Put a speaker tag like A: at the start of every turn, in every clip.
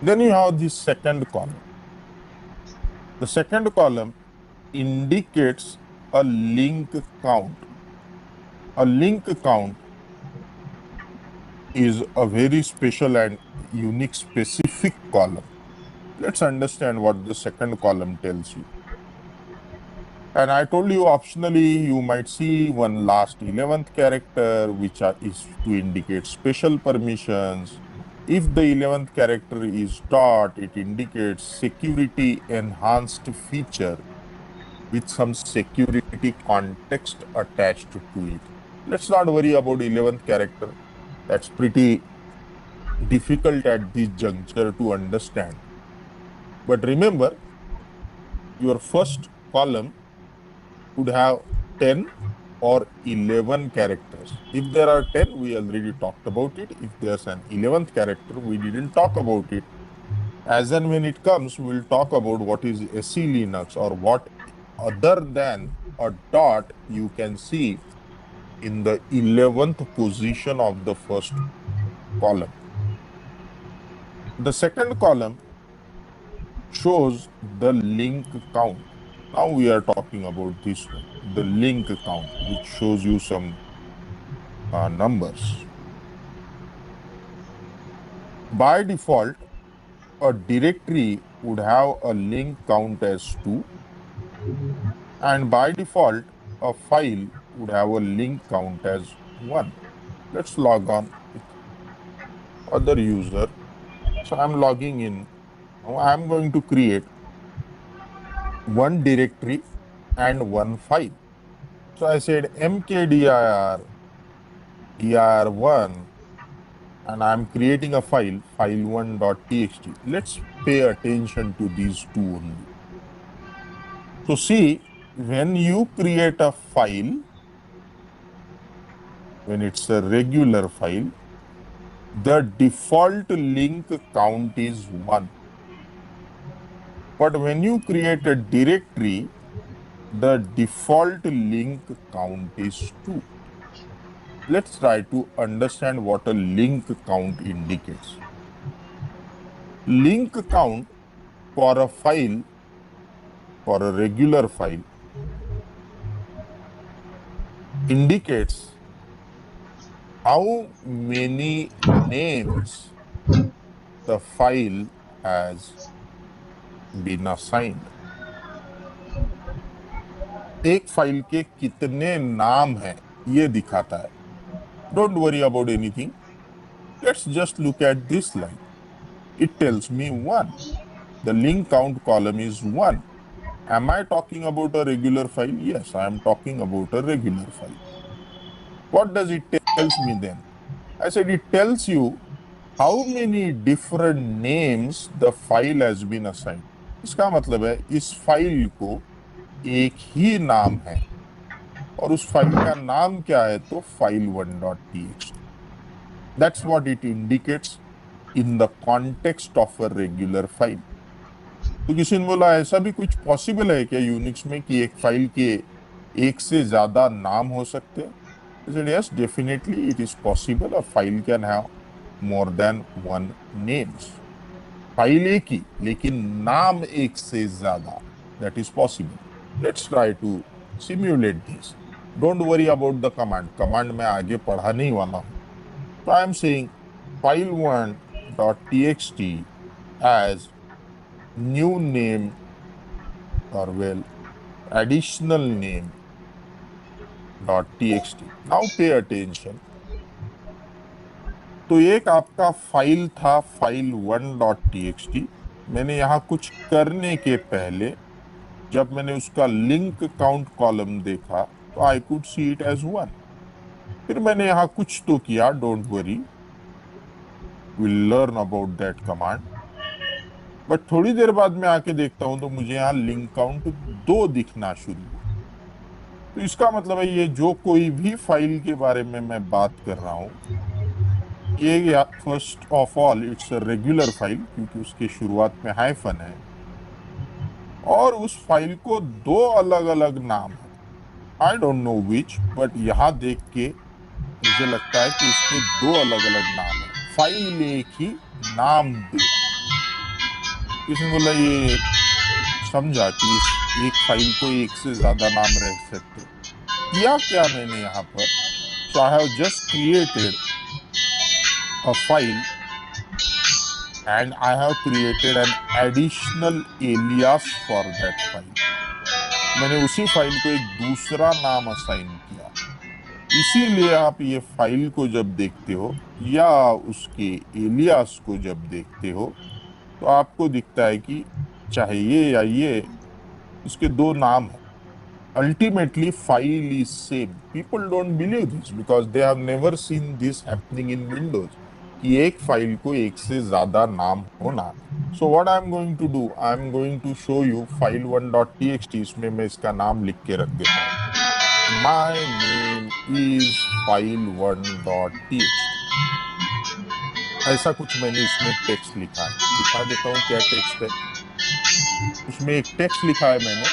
A: Then you have the second column. The second column indicates a link count. A link count is a very special and unique specific column. Let's understand what the second column tells you. And I told you optionally you might see one last 11th character which is to indicate special permissions. If the 11th character is dot, it indicates security enhanced feature with some security context attached to it. Let's not worry about 11th character. That's pretty difficult at this juncture to understand. But remember, your first column could have 10 or 11 characters. If there are 10, we already talked about it. If there's an 11th character, we didn't talk about it. As and when it comes, we'll talk about what is SE Linux or what other than a dot you can see in the 11th position of the first column. The second column shows the link count. Now we are talking about this one, the link count, which shows you some numbers. By default, a directory would have a link count as 2, and by default, a file would have a link count as 1. Let's log on with other user. So I'm logging in. Now I'm going to create one directory and one file. So I said mkdir dir1, and I'm creating a file, file1.txt. Let's pay attention to these two only. So see, when you create a file, when it's a regular file, the default link count is 1. But when you create a directory, the default link count is 2. Let's try to understand what a link count indicates. Link count for a file, for a regular file, indicates how many names the file has been assigned. एक file के कितने नाम हैं ये दिखाता है. Don't worry about anything. Let's just look at this line. It tells me 1. The link count column is 1. Am I talking about a regular file? Yes, I am talking about a regular file. What does it tells me then? I said it tells you how many different names the file has been assigned. इसका मतलब है इस file को एक ही नाम है और उस फाइल का नाम क्या है तो file1.txt. That's what it indicates in the context of a regular file. तो किसी ने बोला ऐसा भी कुछ पॉसिबल है क्या यूनिक्स में कि एक फाइल के एक से ज्यादा नाम हो सकते हैं? I said yes, definitely it is possible. A file can have more than one names. File एक ही लेकिन नाम एक से ज्यादा. That is possible. Let's try to simulate this. Don't worry about the command. Command मैं आगे पढ़ा नहीं वाला हूँ. So I am saying file1.txt as new name or well additional name .txt. Now pay attention. तो एक आपका फाइल था file1.txt. मैंने यहाँ कुछ करने के पहले जब मैंने उसका लिंक काउंट कॉलम देखा तो I could see it as 1. फिर मैंने यहाँ कुछ तो किया. Don't worry, will learn about that command. But थोड़ी देर बाद मैं आके देखता हूँ तो मुझे यहाँ लिंक काउंट 2 दिखना शुरू हुआ. तो इसका मतलब है ये जो कोई भी फाइल के बारे में मैं बात कर रहा हूँ, ये first of all it's a regular file क्योंकि उसके शुरुआत में हाइफन है और उस फाइल को 2 अलग अलग नाम है. I don't know which, but यहाँ देख के मुझे लगता है कि इसके 2 अलग अलग नाम है. फाइल एक ही, नाम 2. किसी ने बोला ये समझा कि इस एक फाइल को एक से ज्यादा नाम रह सकते हैं। किया क्या मैंने यहाँ पर, so I have just created a file and I have created an additional alias for that file. मैंने उसी फाइल को एक दूसरा नाम असाइन किया। इसीलिए आप ये फाइल को जब देखते हो या उसके एलियास को जब देखते हो तो आपको दिखता है कि चाहे ये या ये, उसके दो नाम हैं। Ultimately file is same. People don't believe this because they have never seen this happening in Windows कि एक फाइल को एक से ज्यादा नाम होना। So what I'm going to do, I'm going to show you file1.txt। इसमें मैं इसका नाम लिख के रख देता हूँ, My name is file1.txt। ऐसा कुछ मैंने इसमें टेक्स्ट लिखा है, दिखा देता हूँ क्या टेक्स्ट है। इसमें एक टेक्स्ट लिखा है मैंने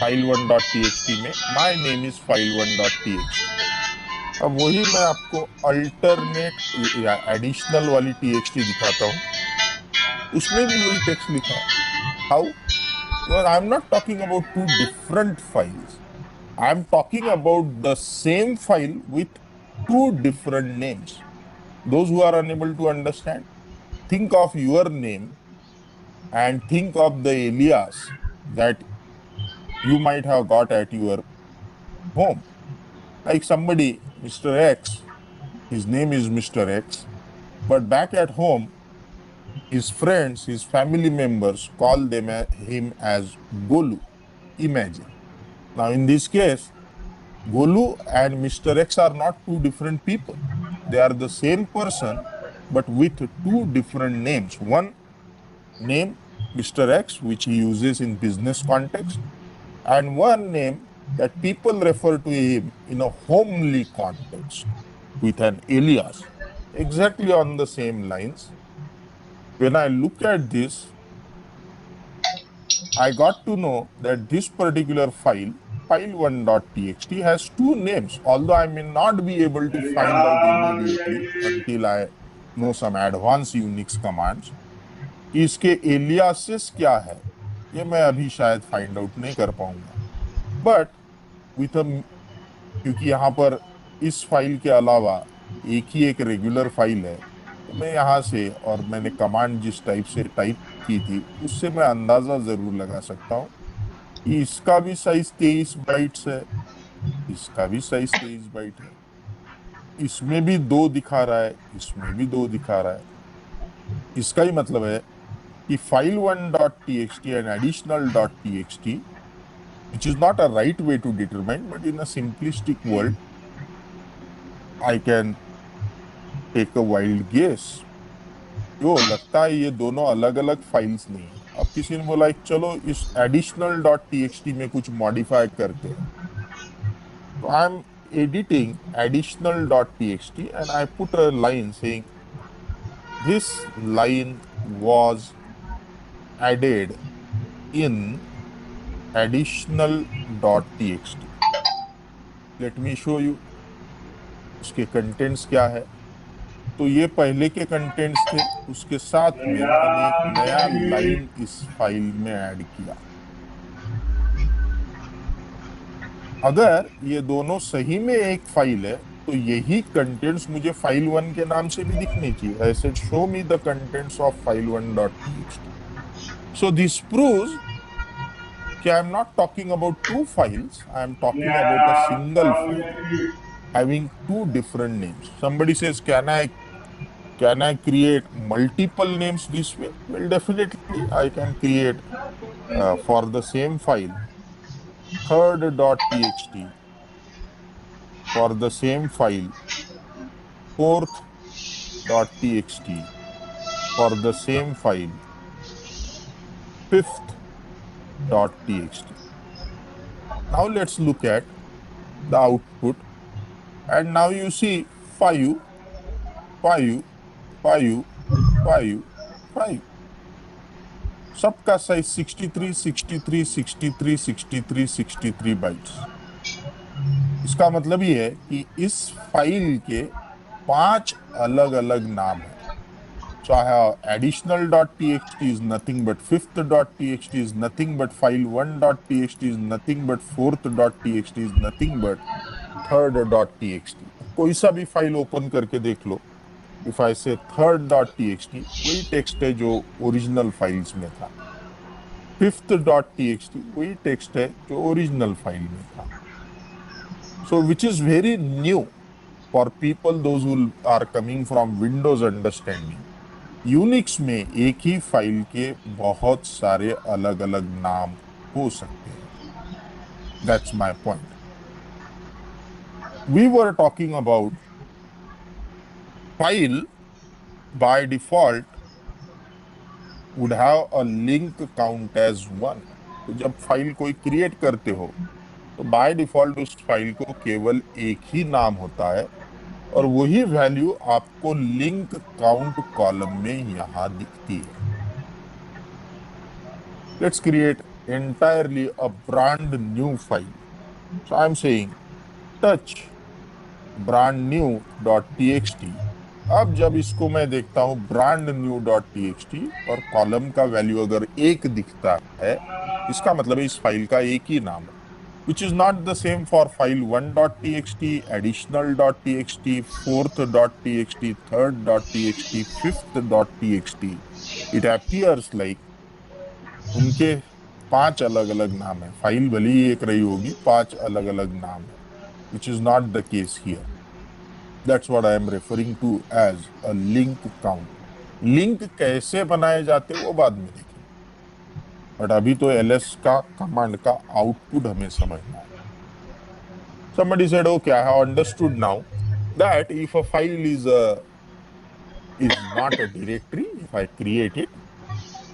A: file1.txt में, My name is file1.txt। अब वही मैं आपको अल्टरनेट या एडिशनल वाली txt दिखाता हूँ, उसमें भी वही टेक्स्ट लिखा है। How? Because I'm not talking about two different files. I'm talking about the same file with two different names. Those who are unable to understand, think of your name and think of the alias that you might have got at your home. Like somebody, Mr. X, his name is Mr. X, but back at home, his friends, his family members call him as Golu. Imagine. Now, in this case, Golu and Mr. X are not two different people. They are the same person, but with two different names. One name, Mr. X, which he uses in business context, and one name that people refer to him in a homely context with an alias, exactly on the same lines. When I look at this, I got to know that this particular file, file1.txt, has two names, although I may not be able to find out immediately until I know some advanced Unix commands. इसके aliases क्या है, ये मैं अभी शायद find out नहीं कर पाऊंगा। बट विथ क्योंकि यहाँ पर इस फाइल के अलावा एक ही एक रेगुलर फाइल है, तो मैं यहाँ से और मैंने कमांड जिस टाइप से टाइप की थी उससे मैं अंदाजा जरूर लगा सकता हूँ कि इसका भी साइज 23 बाइट्स है, इसका भी साइज 23 बाइट है, इसमें भी 2 दिखा रहा है, इसमें भी 2 दिखा रहा है। इसका ही मतलब है कि file1.txt and additional.txt, which is not a right way to determine, but in a simplistic world, I can take a wild guess. जो लगता है ये दोनों अलग अलग फाइल्स नहीं है। अब किसी ने बोला चलो इस additional.txt में कुछ मॉडिफाई करते हैं, तो I am editing additional.txt and I put a line saying this line was added in additional.txt. Let me show you उसके कंटेंट्स क्या है। तो ये पहले के कंटेंट्स थे, उसके साथ में मैंने एक नया लाइन इस फाइल में ऐड किया। अगर ये दोनों सही में एक फाइल है तो यही कंटेंट्स मुझे फाइल 1 के नाम से भी दिखनी चाहिए। I said show me the contents of file1.txt. So this proves that I am not talking about two files, I am talking about a single file having two different names. Somebody says, can I create multiple names this way? Well, definitely I can create for the same file third.txt, for the same file fourth.txt, for the same file fifth.txt. Now let's look at the output, and now you see 5, 5, 5, 5, 5. सबका size 63, 63, 63, 63, 63 bytes. इसका मतलब ये है कि इस file के 5 अलग अलग नाम हैं। So I have additional.txt is nothing but fifth.txt is nothing but file1.txt is nothing but fourth.txt is nothing but third.txt. कोई सा भी फाइल ओपन करके देख लो. इफ आई से third.txt वही टेक्स्ट है जो ओरिजिनल फाइल्स में था. fifth.txt वही टेक्स्ट है जो ओरिजिनल फाइल में था. So which is very new for people those who are coming from Windows understanding. Unix में एक ही फाइल के बहुत सारे अलग अलग नाम हो सकते हैं. That's my point. We were talking about file by default would have a link count as 1. तो जब फाइल कोई क्रिएट करते हो तो बाय डिफॉल्ट उस फाइल को केवल एक ही नाम होता है और वही वैल्यू आपको लिंक काउंट कॉलम में यहां दिखती है. Let's create entirely a brand new file. So I'm saying touch brand new.txt. अब जब इसको मैं देखता हूं brand new.txt और कॉलम का वैल्यू अगर एक दिखता है, इसका मतलब है इस फाइल का एक ही नाम है. Which is not the same for file1.txt, additional.txt, fourth.txt, third.txt, fifth.txt. It appears like उनके 5 अलग अलग नाम है. फाइल भले ही एक रही होगी, 5 अलग अलग नाम है. Which is not the case here. That's what I am referring to as a link count. Link कैसे बनाए जाते वो बाद में देखेंगे. बट अभी तो ls का कमांड का आउटपुट हमें समझना है. Somebody said, okay, I have understood now that if a file is not a directory, if I create it,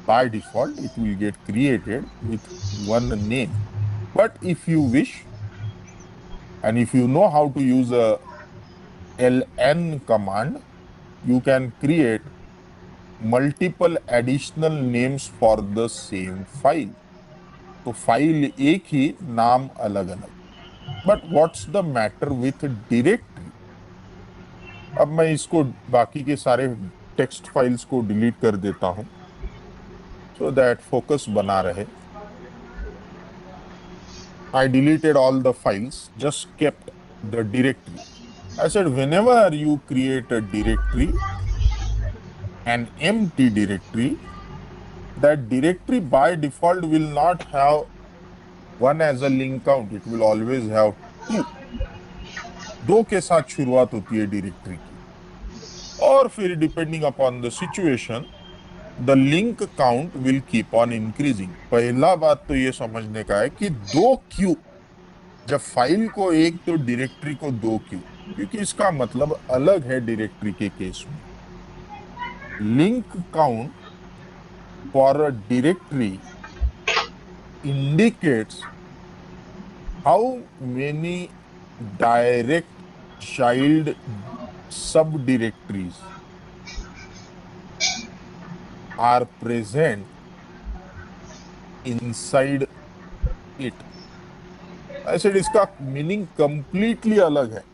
A: by default it will get created with one name. But if you wish, and if you know how to use a ln command, you can create multiple additional names for the same file. तो file एक ही, नाम अलग अलग. But what's the matter with directory? अब मैं इसको बाकी के सारे टेक्स्ट फाइल्स को डिलीट कर देता हूं so that focus बना रहे. I deleted all the files, just kept the directory. I said whenever you create a directory, an empty directory, that directory by default will not have one as a link count. It will always have 2. 2 के साथ शुरुआत होती है directory की. और फिर depending upon the situation the link count will keep on increasing. पहला बात तो ये समझने का है कि 2 क्यों. जब फाइल को एक तो डायरेक्टरी को 2 क्यों? क्योंकि इसका मतलब अलग है डायरेक्टरी के केस में. Link count for a directory indicates how many direct child subdirectories are present inside it. I said इसका मीनिंग कंप्लीटली अलग है.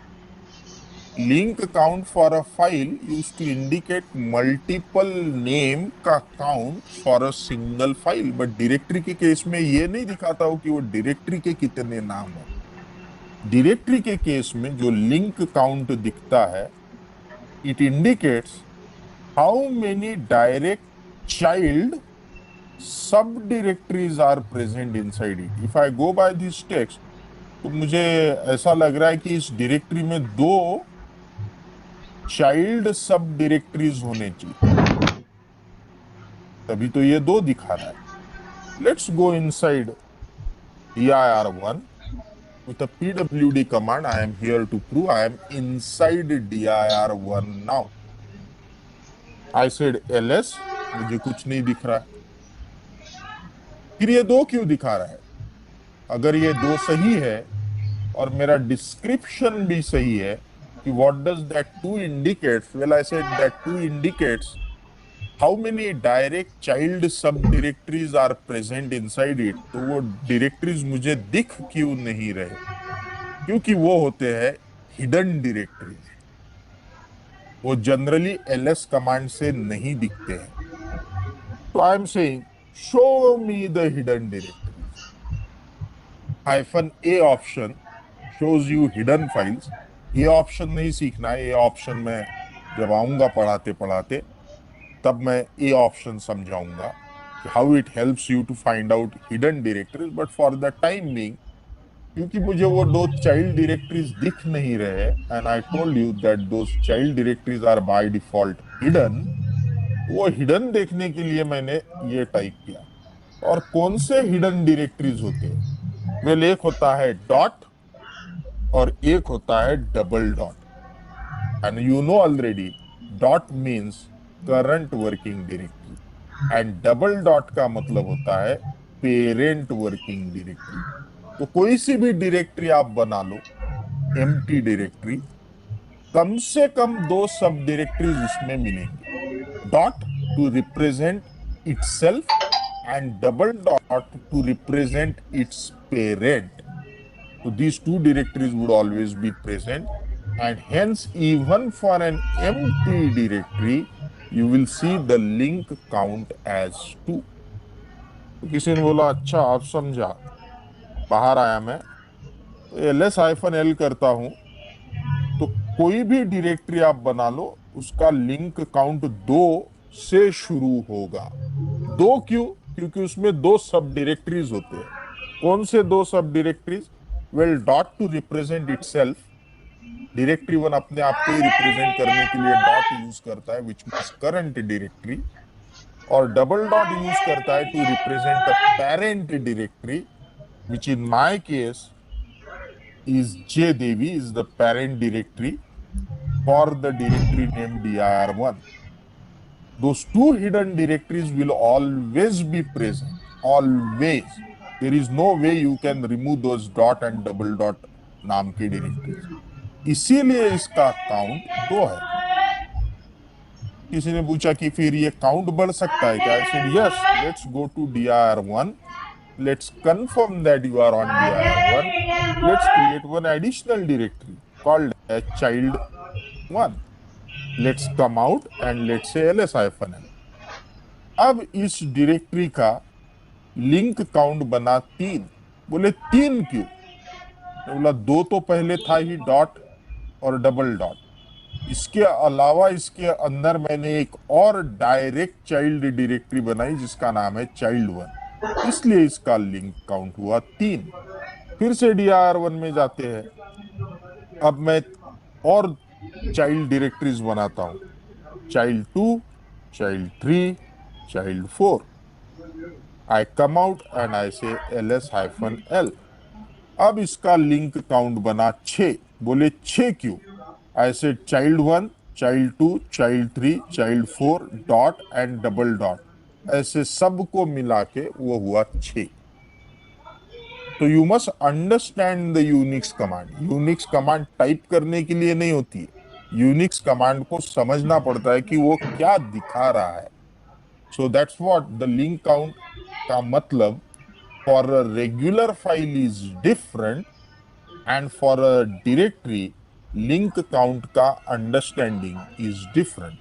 A: Link count for a file use to indicate multiple name का count for a single file. But directory के केस में ये नहीं दिखाता हो कि वो डायरेक्टरी के कितने नाम है. डायरेक्टरी के केस में जो लिंक काउंट दिखता है, it indicates how many direct child subdirectories are present inside it. If I go by this text तो मुझे ऐसा लग रहा है कि इस डायरेक्टरी में 2 चाइल्ड सब डायरेक्टरीज होने चाहिए, तभी तो ये 2 दिखा रहा है. Let's go inside dir1 with a pwd command. I am here to prove I am inside dir1 now. I said ls, मुझे कुछ नहीं दिख रहा है. फिर ये 2 क्यों दिखा रहा है? अगर ये 2 सही है और मेरा डिस्क्रिप्शन भी सही है कि what does that 2 indicates? Well, I said that 2 indicates how many direct child sub directories are present inside it. तो वो डायरेक्टरीज मुझे दिख क्यों नहीं रहे? क्योंकि वो होते हैं हिडन डायरेक्टरीज. वो जनरली ls कमांड से नहीं दिखते हैं। तो I am saying show me the hidden directories. -a option shows you hidden files। ये ऑप्शन नहीं सीखना है, ये ऑप्शन मैं जब आऊंगा पढ़ाते पढ़ाते तब मैं ये ऑप्शन समझाऊंगा कि how it helps you to find out hidden directories. But for the time being, क्योंकि मुझे वो दो चाइल्ड डायरेक्टरीज दिख नहीं रहे and I told you that those child directories are by default hidden, वो हिडन देखने के लिए मैंने ये टाइप किया। और कौन से हिडन डायरेक्टरीज होते हैं? वेल, एक होता है डॉट और एक होता है double dot. And you know already dot means current working directory and double dot का मतलब होता है पेरेंट वर्किंग डायरेक्टरी। तो कोई सी भी डायरेक्टरी आप बना लो, एम्प्टी डायरेक्टरी, कम से कम दो सब डायरेक्टरीज उसमें मिलेंगे। Dot to represent itself and double dot to represent it's parent. So these two directories would always be present, and hence even for an empty directory you will see the link count as 2। तो किसी ने बोला अच्छा आप समझा, बाहर आया मैं तो ls-l करता हूं तो कोई भी डायरेक्टरी आप बना लो उसका लिंक काउंट 2 से शुरू होगा। 2 क्यों? क्योंकि उसमें 2 सब डायरेक्टरीज होते हैं। कौन से 2 सब directories? Well, dot to represent itself, directory 1 अपने आप को ही रिप्रेजेंट करने के लिए डॉट यूज करता है विच मीन्स करंट डायरेक्टरी, और डबल डॉट यूज करता है to represent a parent directory which in my case is jdevi, is the parent directory for the directory named dir1। Those two hidden directories will always be present, always। There is no way you can remove those dot and double dot नाम की directories, इसीलिए इसका count 2 है। किसी ने पूछा कि फिर ये काउंट बढ़ सकता है क्या? I said yes, let's go to dir1, let's confirm that you are on dir1, let's create one additional directory called as child1, let's come out and let's say ls-l। अब इस डायरेक्टरी का link count बना 3। बोले 3 क्यों? बोला 2 तो पहले था ही, डॉट और डबल डॉट। इसके अलावा इसके अंदर मैंने एक और डायरेक्ट चाइल्ड डायरेक्टरी बनाई जिसका नाम है child1, इसलिए इसका लिंक काउंट हुआ 3। फिर से dir1 में जाते हैं। अब मैं और चाइल्ड डायरेक्टरीज बनाता हूं, child2, child3, child4। I come out and I say ls-l। अब इसका लिंक काउंट बना 6। बोले 6 क्यों? I said child1, child2, child3, child4 dot and double dot, ऐसे सबको मिला के वो हुआ 6। तो you must understand the Unix command. Unix command type करने के लिए नहीं होती है, यूनिक्स कमांड को समझना पड़ता है कि वो क्या दिखा रहा है। So that's what the link count का मतलब for a regular file is different and for a directory link count का अंडरस्टैंडिंग इज डिफरेंट।